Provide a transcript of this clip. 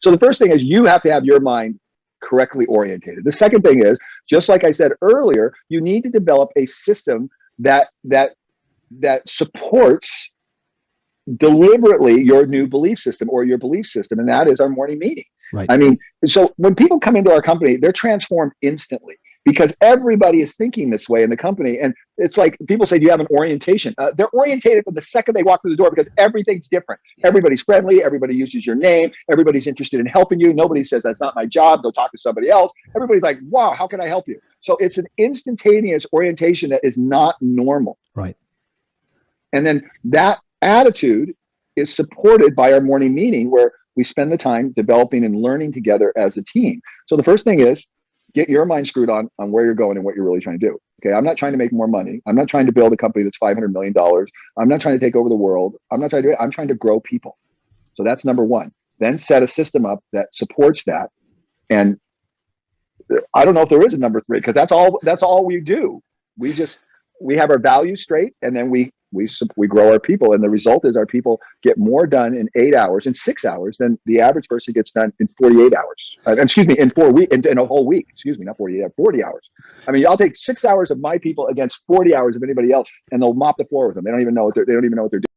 So the first thing is you have to have your mind correctly orientated. The second thing is, just like I said earlier, you need to develop a system that supports deliberately your new belief system or your belief system, and that is our morning meeting. Right. I mean, so when people come into our company, they're transformed instantly because everybody is thinking this way in the company. And it's like people say, do you have an orientation? They're orientated from the second they walk through the door because everything's different. Everybody's friendly. Everybody uses your name. Everybody's interested in helping you. Nobody says, that's not my job. Go talk to somebody else. Everybody's like, wow, how can I help you? So it's an instantaneous orientation that is not normal. Right. And then that attitude is supported by our morning meeting where we spend the time developing and learning together as a team. So the first thing is get your mind screwed on where you're going and what you're really trying to do. Okay. I'm not trying to make more money. I'm not trying to build a company that's $500 million. I'm not trying to take over the world. I'm not trying to do it. I'm trying to grow people. So that's number one. Then set a system up that supports that. And I don't know if there is a number three, because that's all we do. We have our values straight, and then we grow our people, and the result is our people get more done in 8 hours, in 6 hours than the average person gets done in 48 hours. In 4 weeks, in a whole week. Excuse me, not 48 hours, 40 hours. I mean, I'll take 6 hours of my people against 40 hours of anybody else, and they'll mop the floor with them. They don't even know what they're doing.